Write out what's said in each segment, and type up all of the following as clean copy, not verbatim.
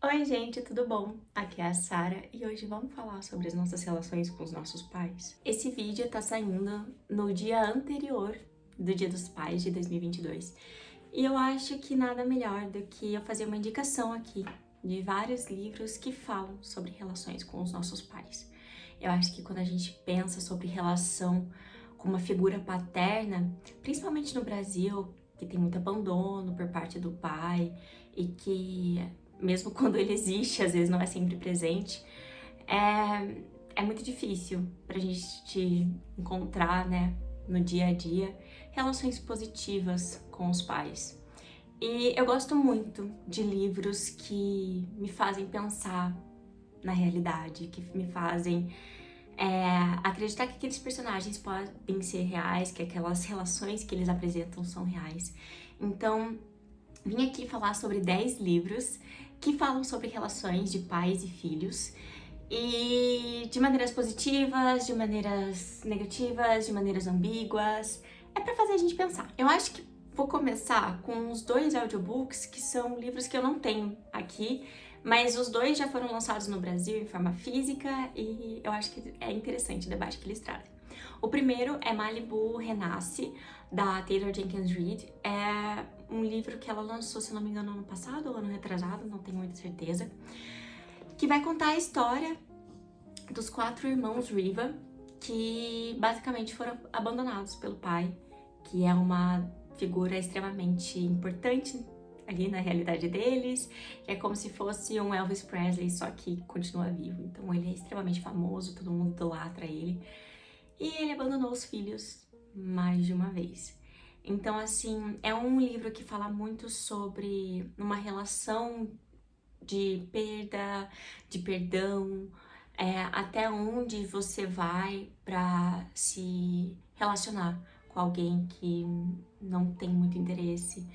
Oi, gente, tudo bom? Aqui é a Sara e hoje vamos falar sobre as nossas relações com os nossos pais. Esse vídeo tá saindo no dia anterior do Dia dos Pais de 2022 e eu acho que nada melhor do que eu fazer uma indicação aqui de vários livros que falam sobre relações com os nossos pais. Eu acho que quando a gente pensa sobre relação com uma figura paterna, principalmente no Brasil, que tem muito abandono por parte do pai e que mesmo quando ele existe, às vezes não é sempre presente, é muito difícil pra gente encontrar, né, no dia a dia, relações positivas com os pais. E eu gosto muito de livros que me fazem pensar na realidade, que me fazem acreditar que aqueles personagens podem ser reais, que aquelas relações que eles apresentam são reais. Então, vim aqui falar sobre 10 livros que falam sobre relações de pais e filhos, e de maneiras positivas, de maneiras negativas, de maneiras ambíguas. É pra fazer a gente pensar. Eu acho que vou começar com os dois audiobooks, que são livros que eu não tenho aqui, mas os dois já foram lançados no Brasil em forma física e eu acho que é interessante o debate que eles trazem. O primeiro é Malibu Renasce, da Taylor Jenkins Reid. É um livro que ela lançou, se não me engano, ano passado ou ano retrasado, não tenho muita certeza, que vai contar a história dos 4 irmãos Riva, que basicamente foram abandonados pelo pai, que é uma figura extremamente importante ali na realidade deles, que é como se fosse um Elvis Presley, só que continua vivo. Então ele é extremamente famoso, todo mundo idolatra ele. E ele abandonou os filhos mais de uma vez. Então, assim, é um livro que fala muito sobre uma relação de perda, de perdão, até onde você vai para se relacionar com alguém que não tem muito interesse.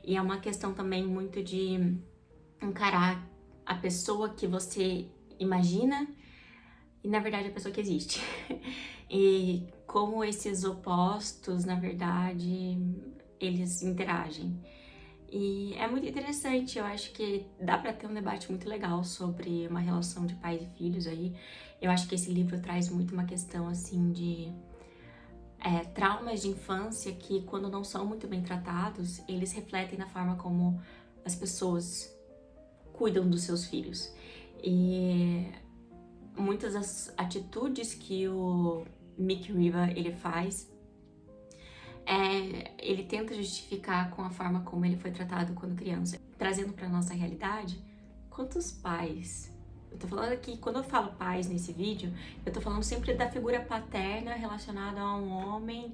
E é uma questão também muito de encarar a pessoa que você imagina e na verdade a pessoa que existe. E como esses opostos, na verdade, eles interagem. E é muito interessante, eu acho que dá pra ter um debate muito legal sobre uma relação de pais e filhos aí. Eu acho que esse livro traz muito uma questão assim de traumas de infância que, quando não são muito bem tratados, eles refletem na forma como as pessoas cuidam dos seus filhos. E muitas das atitudes que o Mick Riva ele faz, ele tenta justificar com a forma como ele foi tratado quando criança. Trazendo para nossa realidade, quantos pais... Eu tô falando aqui, quando eu falo pais nesse vídeo, eu tô falando sempre da figura paterna relacionada a um homem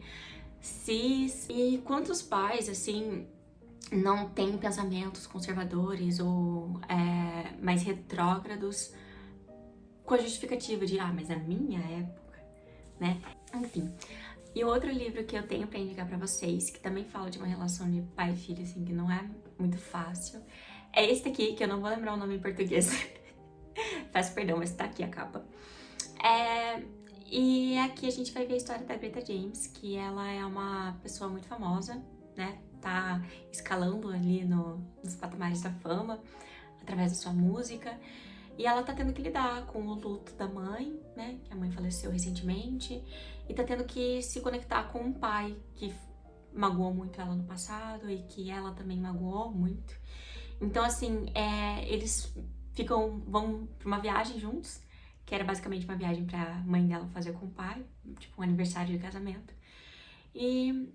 cis. E quantos pais, assim, não têm pensamentos conservadores ou mais retrógrados com a justificativa de, mas a minha época, né? Enfim. E o outro livro que eu tenho pra indicar pra vocês, que também fala de uma relação de pai e filho, assim, que não é muito fácil, é esse aqui, que eu não vou lembrar o nome em português. Peço perdão, mas tá aqui a capa. E aqui a gente vai ver a história da Greta James, que ela é uma pessoa muito famosa, né? Tá escalando ali nos patamares da fama, através da sua música. E ela tá tendo que lidar com o luto da mãe, né? Que a mãe faleceu recentemente. E tá tendo que se conectar com um pai que magoou muito ela no passado e que ela também magoou muito. Então, assim, eles vão pra uma viagem juntos, que era basicamente uma viagem pra mãe dela fazer com o pai, tipo um aniversário de casamento. E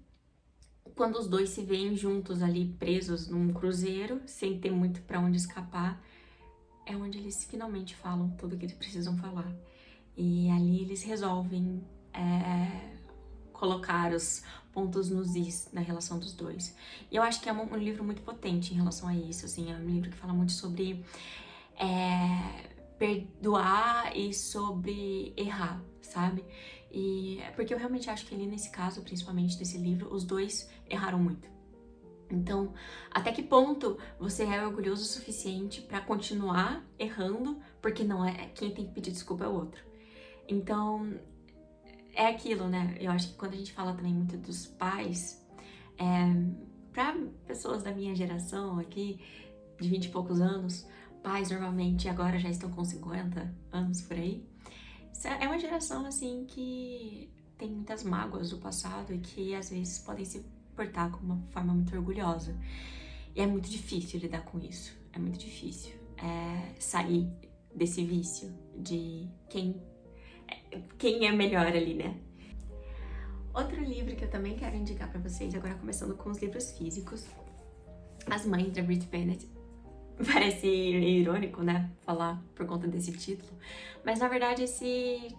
quando os dois se veem juntos ali, presos num cruzeiro, sem ter muito pra onde escapar, é onde eles finalmente falam tudo o que eles precisam falar. E ali eles resolvem colocar os pontos nos is na relação dos dois. E eu acho que é um livro muito potente em relação a isso, assim, é um livro que fala muito sobre perdoar e sobre errar, sabe? E é porque eu realmente acho que ali nesse caso, principalmente desse livro, os dois erraram muito. Então, até que ponto você é orgulhoso o suficiente pra continuar errando, porque não é quem tem que pedir desculpa é o outro. Então, é aquilo, né? Eu acho que quando a gente fala também muito dos pais, pra pessoas da minha geração aqui, de 20 e poucos anos, pais normalmente agora já estão com 50 anos por aí. É uma geração, assim, que tem muitas mágoas do passado e que às vezes podem se portar com uma forma muito orgulhosa. E é muito difícil lidar com isso. É muito difícil sair desse vício de quem é melhor ali, né? Outro livro que eu também quero indicar pra vocês, agora começando com os livros físicos, As Mães, da Brit Bennett. Parece irônico, né, falar por conta desse título, mas na verdade esse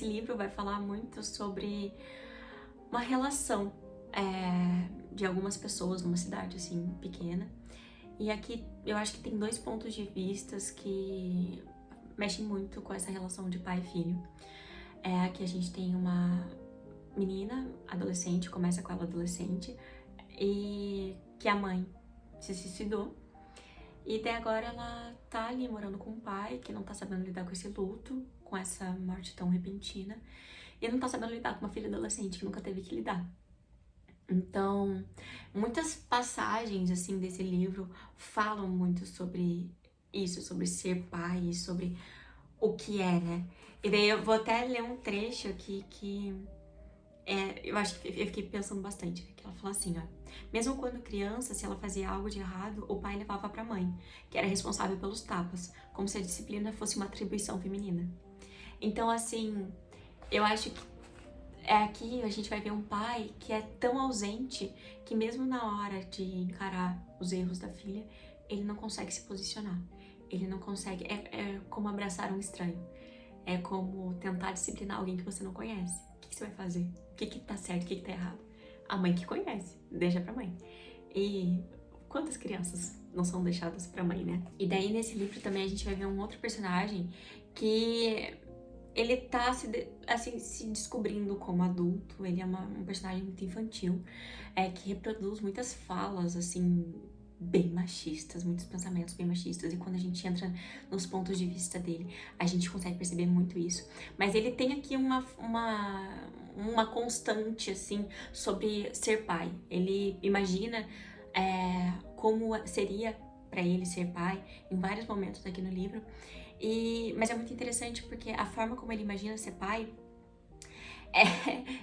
livro vai falar muito sobre uma relação de algumas pessoas numa cidade assim pequena. E aqui eu acho que tem dois pontos de vista que mexem muito com essa relação de pai e filho. Aqui a gente tem uma menina adolescente, começa com ela adolescente, e que a mãe se suicidou. E até agora ela tá ali morando com o pai, que não tá sabendo lidar com esse luto, com essa morte tão repentina. E não tá sabendo lidar com uma filha adolescente que nunca teve que lidar. Então, muitas passagens, assim, desse livro falam muito sobre isso, sobre ser pai, sobre o que é, né? E daí eu vou até ler um trecho aqui que eu acho que eu fiquei pensando bastante, né? Que ela fala assim, ó: mesmo quando criança, se ela fazia algo de errado, o pai levava pra mãe, que era responsável pelos tapas, como se a disciplina fosse uma atribuição feminina. Então, assim, eu acho que aqui a gente vai ver um pai que é tão ausente que mesmo na hora de encarar os erros da filha, ele não consegue se posicionar. Ele não consegue, é como abraçar um estranho. É como tentar disciplinar alguém que você não conhece. O que você vai fazer? O que tá certo, o que tá errado? A mãe que conhece, deixa pra mãe. E quantas crianças não são deixadas pra mãe, né? E daí nesse livro também a gente vai ver um outro personagem que ele tá se descobrindo como adulto. Ele é um personagem muito infantil, que reproduz muitas falas, assim, bem machistas, muitos pensamentos bem machistas, e quando a gente entra nos pontos de vista dele, a gente consegue perceber muito isso. Mas ele tem aqui uma constante, assim, sobre ser pai. Ele imagina como seria pra ele ser pai em vários momentos aqui no livro. Mas é muito interessante porque a forma como ele imagina ser pai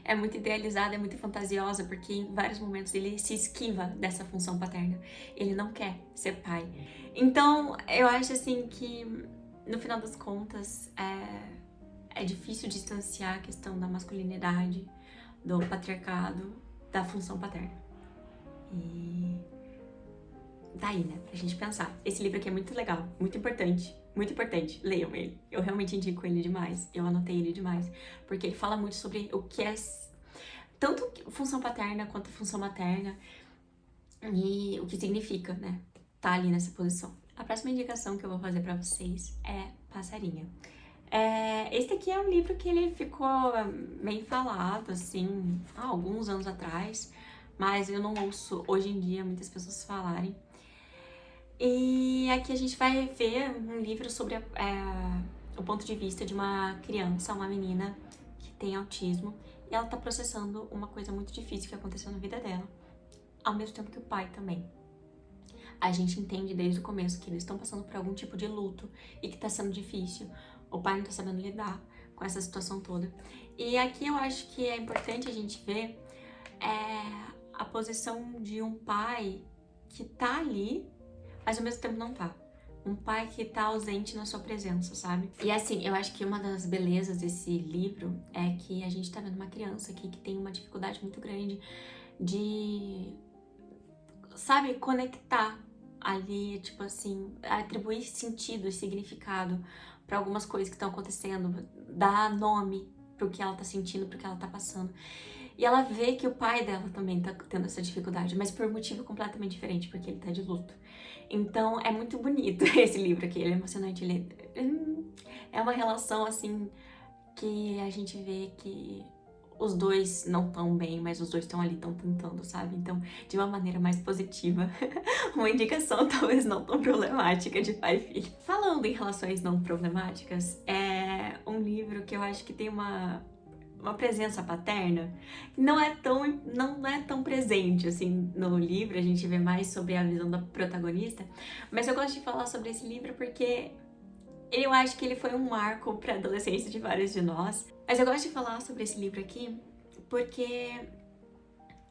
é muito idealizada, é muito fantasiosa, porque em vários momentos ele se esquiva dessa função paterna. Ele não quer ser pai. Então, eu acho assim que, no final das contas, é difícil distanciar a questão da masculinidade, do patriarcado, da função paterna. E daí, né, pra gente pensar. Esse livro aqui é muito legal, muito importante. Muito importante, leiam ele. Eu realmente indico ele demais. Eu anotei ele demais. Porque ele fala muito sobre o que é tanto função paterna quanto função materna. E o que significa, né? Tá ali nessa posição. A próxima indicação que eu vou fazer pra vocês é Passarinha. Esse aqui é um livro que ele ficou bem falado, assim, há alguns anos atrás. Mas eu não ouço hoje em dia muitas pessoas falarem. E aqui a gente vai ver um livro sobre o ponto de vista de uma criança, uma menina que tem autismo, e ela tá processando uma coisa muito difícil que aconteceu na vida dela, ao mesmo tempo que o pai também. A gente entende desde o começo que eles estão passando por algum tipo de luto e que tá sendo difícil. O pai não tá sabendo lidar com essa situação toda. E aqui eu acho que é importante a gente ver a posição de um pai que tá ali, mas ao mesmo tempo não tá. Um pai que tá ausente na sua presença, sabe? E assim, eu acho que uma das belezas desse livro é que a gente tá vendo uma criança aqui que tem uma dificuldade muito grande de, sabe, conectar ali, tipo assim, atribuir sentido e significado pra algumas coisas que estão acontecendo, dar nome pro que ela tá sentindo, pro que ela tá passando. E ela vê que o pai dela também tá tendo essa dificuldade, mas por um motivo completamente diferente, porque ele tá de luto. Então, é muito bonito esse livro aqui, ele é emocionante, é uma relação, assim, que a gente vê que os dois não estão bem, mas os dois estão ali, estão tentando, sabe? Então, de uma maneira mais positiva, uma indicação talvez não tão problemática de pai e filho. Falando em relações não problemáticas, é um livro que eu acho que tem uma uma presença paterna que não é tão presente, assim, no livro. A gente vê mais sobre a visão da protagonista, mas eu gosto de falar sobre esse livro porque eu acho que ele foi um marco para a adolescência de vários de nós. Mas eu gosto de falar sobre esse livro aqui porque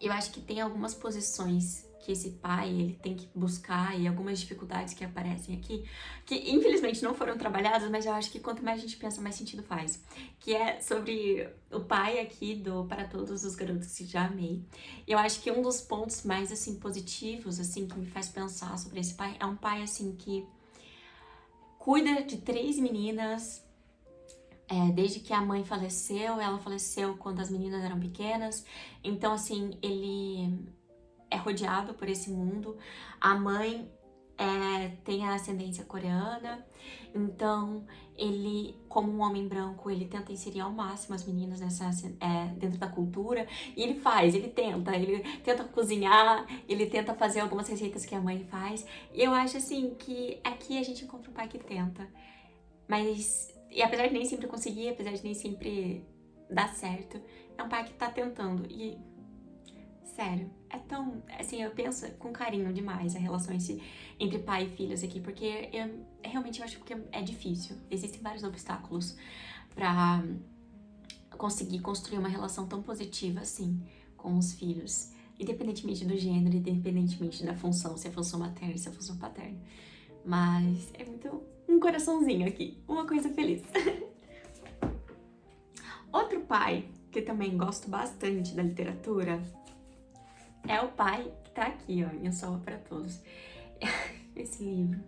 eu acho que tem algumas posições que esse pai ele tem que buscar e algumas dificuldades que aparecem aqui, que infelizmente não foram trabalhadas, mas eu acho que quanto mais a gente pensa, mais sentido faz. Que é sobre o pai aqui do Para Todos os Garotos que Já Amei. Eu acho que um dos pontos mais, assim, positivos, assim, que me faz pensar sobre esse pai, é um pai, assim, que cuida de 3 meninas, desde que a mãe faleceu. Ela faleceu quando as meninas eram pequenas, então, assim, ele é rodeado por esse mundo. A mãe tem a ascendência coreana, então ele, como um homem branco, ele tenta inserir ao máximo as meninas dentro da cultura, e ele tenta cozinhar, ele tenta fazer algumas receitas que a mãe faz, e eu acho assim que aqui a gente encontra um pai que tenta, mas, e apesar de nem sempre conseguir, apesar de nem sempre dar certo, é um pai que tá tentando, e sério, é tão, assim, eu penso com carinho demais a relação entre pai e filhos aqui, porque eu realmente acho que é difícil. Existem vários obstáculos pra conseguir construir uma relação tão positiva assim com os filhos, independentemente do gênero, independentemente da função, se é função materna, se é função paterna. Mas é muito um coraçãozinho aqui, uma coisa feliz. Outro pai que também gosto bastante da literatura é o pai que tá aqui, ó, em O Sol para Todos. Esse livro.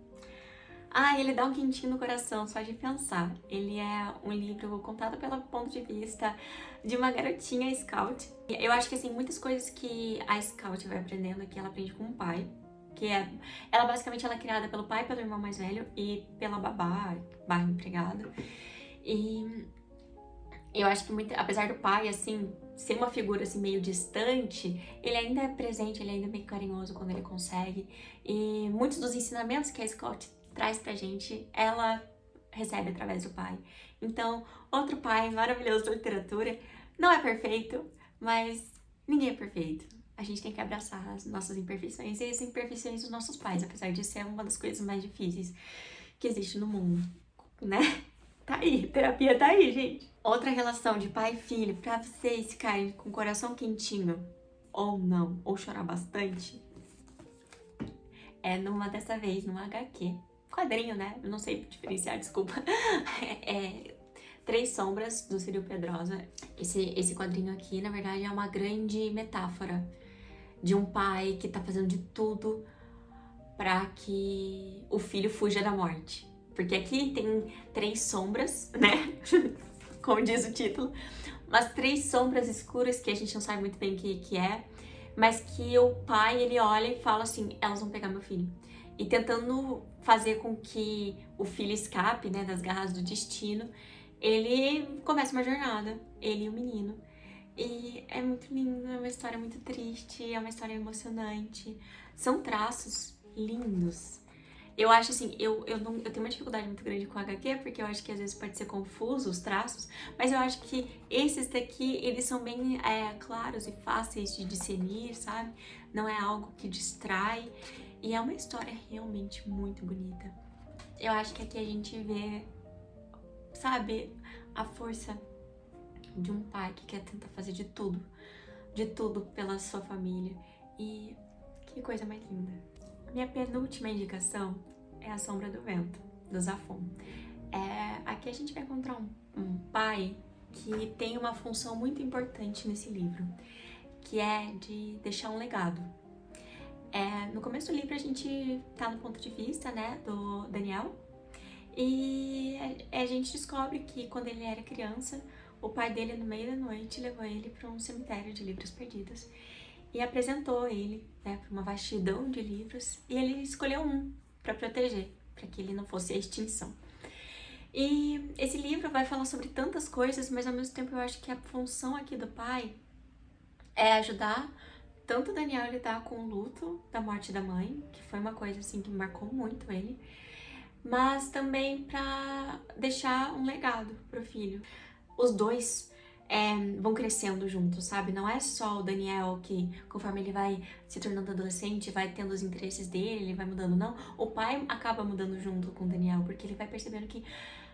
Ele dá um quentinho no coração só de pensar. Ele é um livro contado pelo ponto de vista de uma garotinha scout. Eu acho que, assim, muitas coisas que a scout vai aprendendo aqui, ela aprende com o pai. Ela basicamente ela é criada pelo pai, pelo irmão mais velho e pela babá, barra empregada. E eu acho que apesar do pai, assim, ser uma figura assim meio distante, ele ainda é presente, ele ainda é meio carinhoso quando ele consegue. E muitos dos ensinamentos que a Scott traz pra gente, ela recebe através do pai. Então, outro pai maravilhoso da literatura, não é perfeito, mas ninguém é perfeito. A gente tem que abraçar as nossas imperfeições e as imperfeições dos nossos pais, apesar de ser uma das coisas mais difíceis que existe no mundo, né? Tá aí, terapia tá aí, gente. Outra relação de pai e filho, pra vocês ficarem com o coração quentinho, ou não, ou chorar bastante, é dessa vez, numa HQ. Quadrinho, né? Eu não sei diferenciar, desculpa. Três Sombras, do Círio Pedrosa. Esse quadrinho aqui, na verdade, é uma grande metáfora de um pai que tá fazendo de tudo pra que o filho fuja da morte. Porque aqui tem 3 sombras, né? Como diz o título. Umas 3 sombras escuras que a gente não sabe muito bem o que é. Mas que o pai, ele olha e fala assim, elas vão pegar meu filho. E tentando fazer com que o filho escape, né, das garras do destino, ele começa uma jornada, ele e o menino. E é muito lindo, é uma história muito triste, é uma história emocionante. São traços lindos. Eu acho assim, eu tenho uma dificuldade muito grande com HQ, porque eu acho que às vezes pode ser confuso os traços, mas eu acho que esses daqui, eles são bem claros e fáceis de discernir, sabe? Não é algo que distrai, e é uma história realmente muito bonita. Eu acho que aqui a gente vê, sabe, a força de um pai que quer tentar fazer de tudo pela sua família, e que coisa mais linda. Minha penúltima indicação é A Sombra do Vento, do Zafon. Aqui a gente vai encontrar um pai que tem uma função muito importante nesse livro, que é de deixar um legado. No começo do livro a gente tá no ponto de vista, né, do Daniel, e a gente descobre que quando ele era criança, o pai dele, no meio da noite, levou ele para um cemitério de livros perdidos e apresentou ele, né, para uma vastidão de livros, e ele escolheu um para proteger, para que ele não fosse a extinção. E esse livro vai falar sobre tantas coisas, mas ao mesmo tempo eu acho que a função aqui do pai é ajudar tanto o Daniel a lidar com o luto da morte da mãe, que foi uma coisa assim que marcou muito ele, mas também para deixar um legado pro filho. Os dois vão crescendo juntos, sabe? Não é só o Daniel que, conforme ele vai se tornando adolescente, vai tendo os interesses dele, ele vai mudando, não. O pai acaba mudando junto com o Daniel, porque ele vai percebendo que,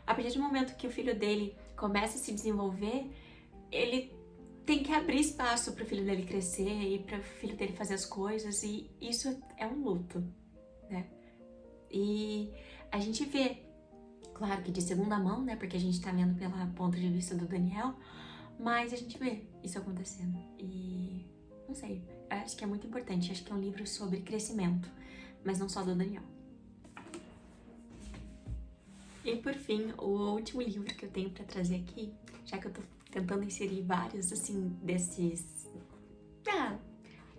a partir do momento que o filho dele começa a se desenvolver, ele tem que abrir espaço para o filho dele crescer e para o filho dele fazer as coisas, e isso é um luto, né? E a gente vê, claro que de segunda mão, né? Porque a gente tá vendo pelo ponto de vista do Daniel, mas a gente vê isso acontecendo. E não sei, eu acho que é muito importante. Acho que é um livro sobre crescimento, mas não só do Daniel. E por fim, o último livro que eu tenho pra trazer aqui, já que eu tô tentando inserir vários, assim, desses...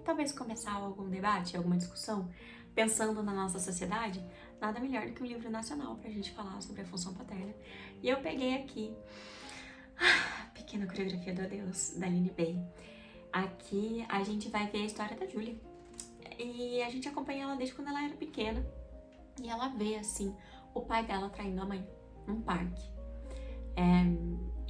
talvez começar algum debate, alguma discussão, pensando na nossa sociedade, nada melhor do que um livro nacional pra gente falar sobre a função paterna. E eu peguei aqui Pequena Coreografia do Adeus, da Aline Bay. Aqui a gente vai ver a história da Júlia. E a gente acompanha ela desde quando ela era pequena. E ela vê, assim, o pai dela traindo a mãe num parque.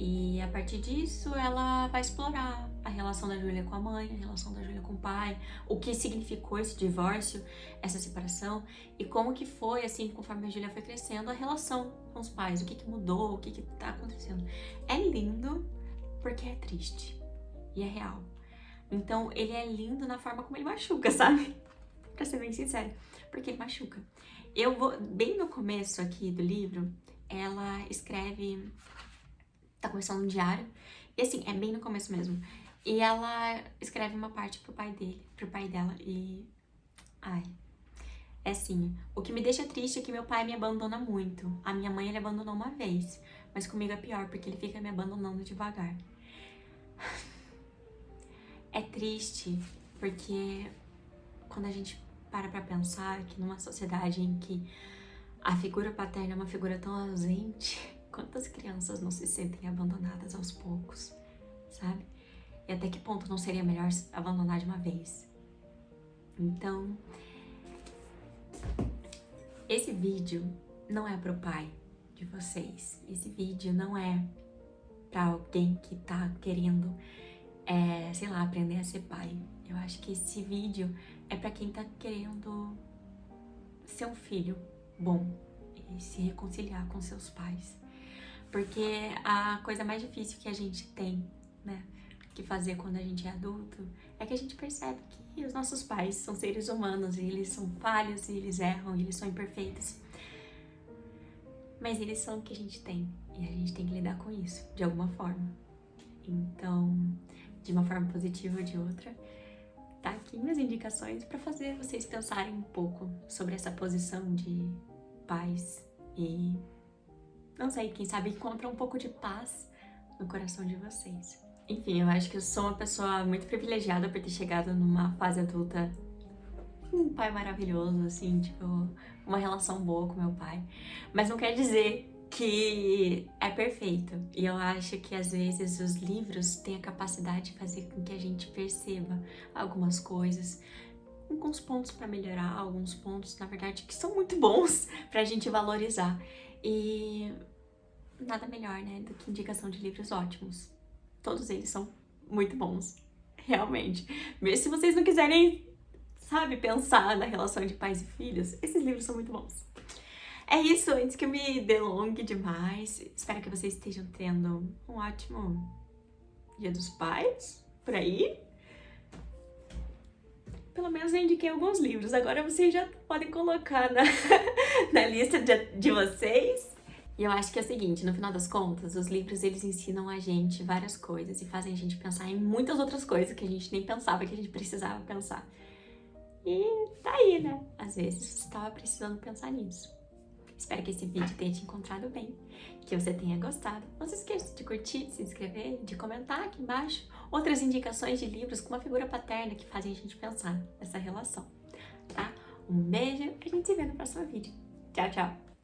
E a partir disso, ela vai explorar a relação da Júlia com a mãe, a relação da Júlia com o pai, o que significou esse divórcio, essa separação, e como que foi, assim, conforme a Júlia foi crescendo, a relação com os pais, o que que mudou, o que que tá acontecendo. É lindo porque é triste e é real. Então, ele é lindo na forma como ele machuca, sabe? Pra ser bem sincera, porque ele machuca. Eu vou, bem no começo aqui do livro, ela escreve... tá começando um diário, e assim, é bem no começo mesmo. E ela escreve uma parte pro pai dela, e... é assim, o que me deixa triste é que meu pai me abandona muito. A minha mãe ele abandonou uma vez, mas comigo é pior, porque ele fica me abandonando devagar. É triste, porque quando a gente para pra pensar que numa sociedade em que a figura paterna é uma figura tão ausente, quantas crianças não se sentem abandonadas aos poucos, sabe? E até que ponto não seria melhor abandonar de uma vez? Então, esse vídeo não é pro pai de vocês. Esse vídeo não é pra alguém que tá querendo, sei lá, aprender a ser pai. Eu acho que esse vídeo é pra quem tá querendo ser um filho bom e se reconciliar com seus pais. Porque a coisa mais difícil que a gente tem, né, que fazer quando a gente é adulto, é que a gente percebe que os nossos pais são seres humanos, e eles são falhos, e eles erram, e eles são imperfeitos. Mas eles são o que a gente tem, e a gente tem que lidar com isso, de alguma forma. Então, de uma forma positiva ou de outra, tá aqui minhas indicações para fazer vocês pensarem um pouco sobre essa posição de pais e... não sei, quem sabe encontra um pouco de paz no coração de vocês. Enfim, eu acho que eu sou uma pessoa muito privilegiada por ter chegado numa fase adulta com um pai maravilhoso, assim, tipo, uma relação boa com meu pai. Mas não quer dizer que é perfeito. E eu acho que às vezes os livros têm a capacidade de fazer com que a gente perceba algumas coisas, alguns pontos para melhorar, alguns pontos, na verdade, que são muito bons pra gente valorizar. E nada melhor, né, do que indicação de livros ótimos. Todos eles são muito bons, realmente. Mesmo se vocês não quiserem, sabe, pensar na relação de pais e filhos, esses livros são muito bons. É isso, antes que eu me delongue demais, espero que vocês estejam tendo um ótimo Dia dos Pais, por aí. Pelo menos eu indiquei alguns livros, agora vocês já podem colocar na lista de vocês. E eu acho que é o seguinte, no final das contas, os livros eles ensinam a gente várias coisas e fazem a gente pensar em muitas outras coisas que a gente nem pensava que a gente precisava pensar. E tá aí, né? Às vezes você estava precisando pensar nisso. Espero que esse vídeo tenha te encontrado bem, que você tenha gostado. Não se esqueça de curtir, de se inscrever, de comentar aqui embaixo outras indicações de livros com uma figura paterna que fazem a gente pensar nessa relação, tá? Um beijo e a gente se vê no próximo vídeo. Tchau, tchau!